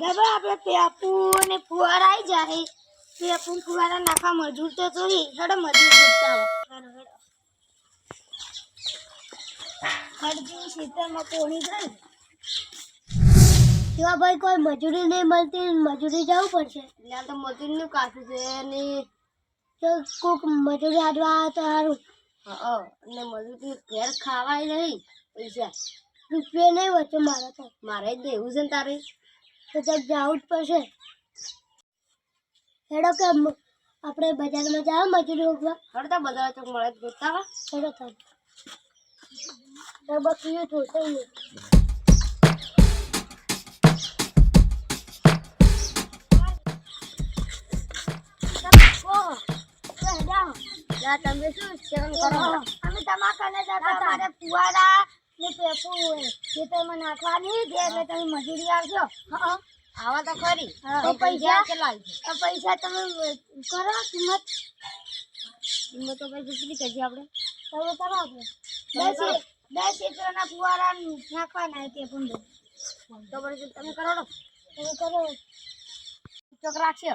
ગબા આપણે પેપુ ને ફુવારા આવી જાય પેપુ ફુવારા નાખા મજૂર તો થોડી હેડો મજૂર જોતા આવો હરજી ખેતરમાં પોણી જાય કેવા ભાઈ કોઈ મજૂરી નહીં મળતી મજૂરી જવું પડશે ત્યાં તો મજૂરીનું કાઠું છે ને તો કોક મજૂરી હાડવા આવે તો સારું હા અને મજૂરી ઘેર ખાવાય નહીં પૈસા રૂપિયા નહીં વચ્ચે મારે જ દેવું છે ને તારે તો ત્યાં જવું જ પડશે હેડો કે આપણે બજારમાં જાવ મજૂરી ઉગવા હડતા બજાર ચોક મળે જોતા હેડો થાય તો બકરીઓ જોશે તમે શું સેવન કરો અમે તમાકુ ને જતા મારે ફુવારા ને પેપુ ખેતરમાં નાખવાની દે એટલે તમે મજૂરી આવજો આવા તો ખરી તો પૈસા કેટલા તો પૈસા તમે કરો કિંમત તો ભાઈ કેટલી કરજી આપણે તમે કરો આપણે 10 એકરના ફુવારા નાખવાના તે પણ તો પછી તમે કરો ચોક રાખશો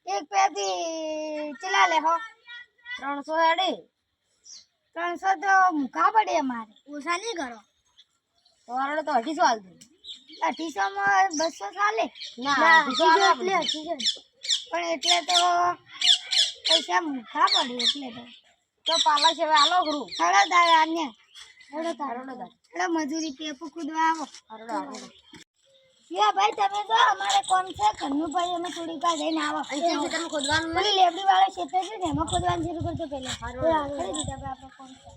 એક પેથી ચલા લે હો 300 હેડે 300 તો મૂકા પડે અમારે ઓછા નહીં કરો તમારે તો 250 હાલ દે 250 માં 200 ચાલે ના 250 પણ એટલે તો પૈસા મૂકા પડે એટલે તો પાલા છે હાલો ગુરુ હળો દાર આને હળો મજૂરી પેપુ કૂદવા આવો હળો યા ભાઈ તમે તો અમારે કોણ છે ઘરનું ભાઈ અમે થોડી કા જઈને આવો અહીં તમે ખોદવાનું પેલી લેબડી વાળા ક્ષેત્ર છે ને એમાં ખોદવાનું શરૂ કરજો પહેલા આગળ દીધા આપણે કોણ છે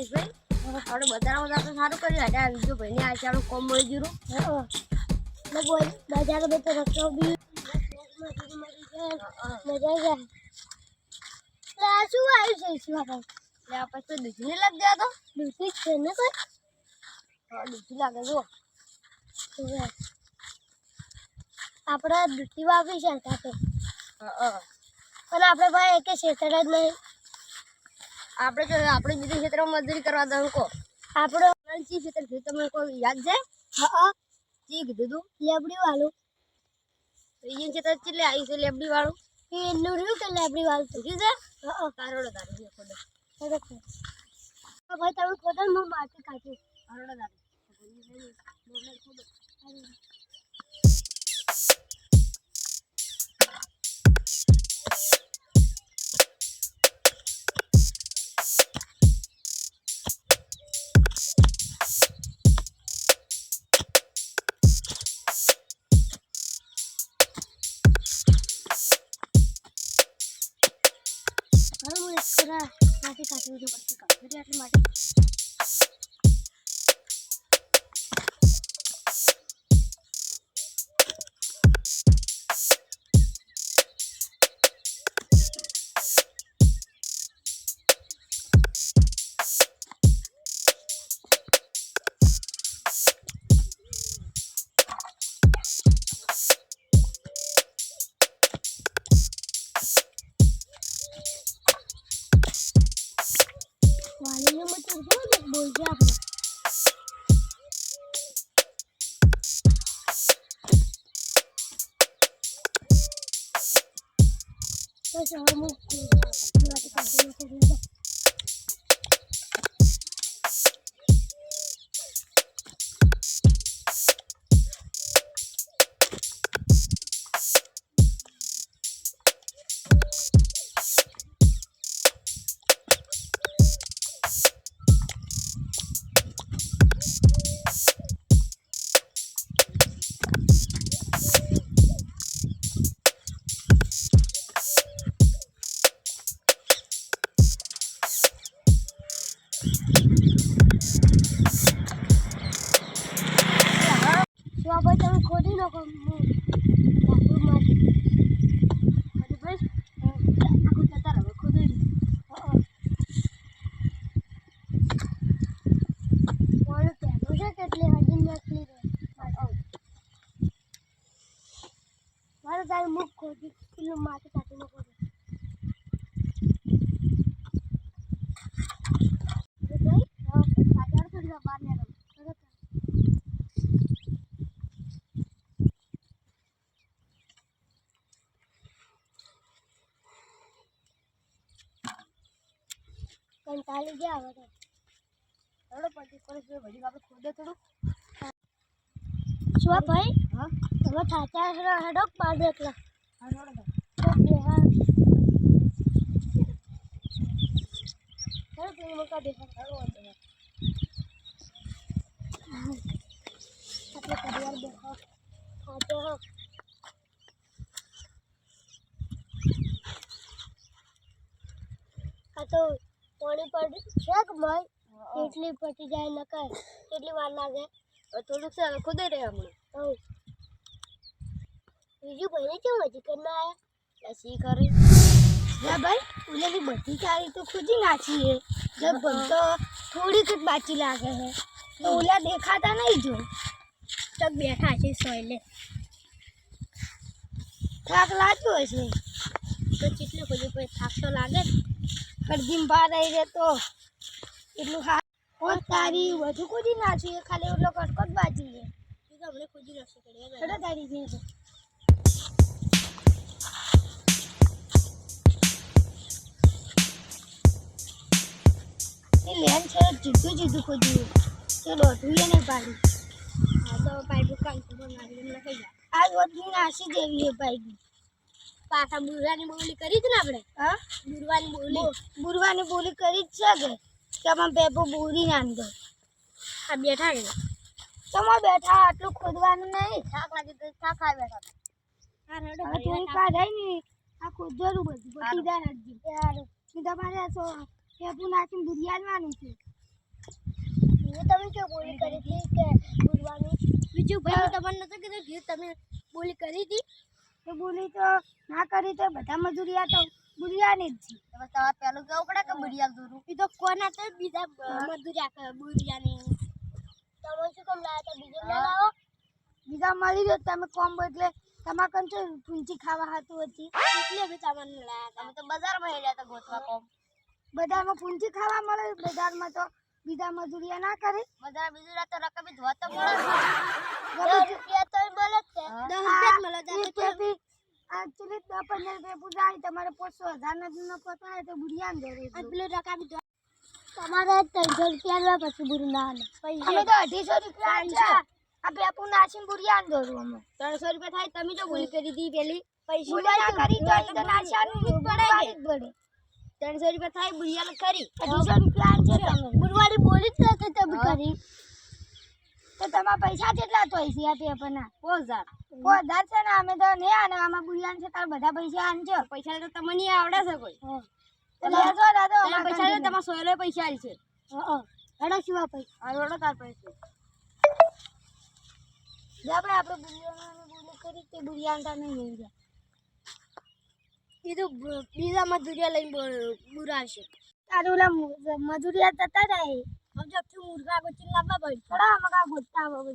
ભાઈ આપણે બજારમાં તો સારું કર્યું હતા બીજો ભાઈને આ ચાલો કોમ મળી જરું ને બોલ બજાર બે તો રસ્તો બી મજા જાય લા શું આવ્યું છે શિવા ભાઈ લે આ પછી દૂધને લગ ગયા તો દૂધ છે ને કોઈ દૂધી લાગે જો આપણે દૂધી વાવી છે સાથે પણ આપણે ભાઈ એક ક્ષેત્ર જ નહીં આપણે બીજા ક્ષેત્રમાં મજૂરી કરવા દઉં કો આપણો ચી ક્ષેત્ર છે તમને કોઈ યાદ છે હા ચી કીધું તું લેબડી વાળું એ ક્ષેત્ર ચીલે આવી છે લેબડી વાળું એનું રહ્યું કે લેબડી વાળું થઈ છે હા તારોડો ભાઈ તમે ખોદો હું માટી કાઢું તારોડો માટી કાઢી દો પછી કાઢી એટલે માટી વાલીને મત જો બોલ જા આપણે તો ચાલો મુક માટી કાઢી દો તો ભાઈ તમે ખોદી નાખો મારે તારે મુખ ખોદી પેલું માટી કાઢી નાખો બહાર કંટાળી ગયા હવે તો થોડો પટી પર ભજી આપણે ખોદે થોડું શું ભાઈ હા તમે થાચા હેડો પાર દેખલા હા મોકા દેખા આપણે પરિવાર દેખો થાચો આ તો પાણી પડી છે કે ભાઈ એટલી પટી જાય ન કર કેટલી વાર લાગે થોડુંક છે ખુદે રહે હમણાં બીજું ભાઈ કેવું હજી કરના આયા સી કરે ના ભાઈ ઓલેની બધી ચારી તો ખુદી નાખી હે જબ તો થોડીક જ બાકી લાગે હે તો ઓલા દેખાતા નહીં જો તક બેઠા છે સોયલે થાક લાગ્યો હશે તો કેટલું ખુદી પછી થાક તો લાગે ખરદીમ બહાર આવી રે તો એટલું હા તારી વધુ ખુદી નાખી ખાલી ઓલો કટકટ બાજી છે તું તો હમણે ખુદી નાખી કરી ખડા તારી છે લેન છે જુદું ખોદ્યું ચલો ધોઈએ નહીં પાડી હા તો પાઇપ કામ તો મારી લખાઈ જાય આ વધની નાસી જેવી છે પાઇપ પાછા બુરવાની બોલી કરી હતી ને આપણે હા બુરવાની બોલી કરી જ છે કે આમાં પેપો બોરી નાંદો આ બેઠા છે તમે બેઠા આટલું ખોદવાનું નહીં થાક લાગે તો થાક આવી બેઠા હા રેડો થોડી કાઢાય ને આ ખોદવાનું બધું પટી જાય હજી યાર તમારે પેપુ નાખીને બુરિયાનવાનું છે તમે કેવું બોલી કરી હતી કે બુરવાની બીજું ભાઈ તમને નતો કીધું તમે બોલી કરી હતી તો બોલી તો ના કરી તો બધા મજૂરિયા તો બુરિયાની જ છે બસ તમારે પેલું કેવું પડે કે બુરિયા દોરું એ તો કોના તો બીજા મજૂરિયા બુરિયાની તમે શું કામ લાવ્યા હતા બીજું ના લાવો બીજા મળી ગયો તમે કોમ એટલે તમારે કંચો પૂંચી ખાવા હતું હતી એટલે અમે તમને લાવ્યા હતા તમે તો બજારમાં હેડ્યા હતા ગોતવા કોમ બજારમાં પૂંચી ખાવા મળે બજારમાં તો બીજા મજૂરિયા ના કરે બજાર મજૂરિયા તો રકમ ધોતો મળે 10 રૂપિયા તો મળે છે 10 રૂપિયા મળે છે એકચ્યુઅલી 10-15 રૂપિયા પૂજાય તમારે 500,000 ના પતાય તો બુરિયાન દોરે એટલે રકમ તમારે 300 રૂપિયા લેવા પછી બુરિયાન અમે તો 250 રૂપિયા છે આ પેપુ નાસીન બુરિયાન દોરું અમે 300 રૂપિયા થાય તમે જો બોલી કરી દી પેલી પૈસા ના કરી તો નાશાનું પડે 300 રૂપિયા થાય બુરિયાન કરી 250 રૂપિયા આન છે તમે બુરવાડી બોલી જ કે તમે કરી તો તમારા પૈસા કેટલા તો હશે આ પેપરના 5000 છે ને અમે તો ને આને આમાં બુરિયાન છે તાર બધા પૈસા આન છે પૈસા તો તમને આવડે છે કોઈ તો લેજો દાદો પૈસા તો તમારા સોયલે પૈસા આલ છે હડો શિવા પૈસા આ હડો તાર પૈસા જે આપણે બુરિયાન બોલી કરી તે બુરિયાન તા નહીં લઈ ગયા એ તો બીજા મજૂરિયા લઈને બુરાશે તારે ઓલા મજૂરિયા જતા જાય હવે જો મુર્ગા ગોચી લાવવા પડી થોડા મગા ગોચતા આવે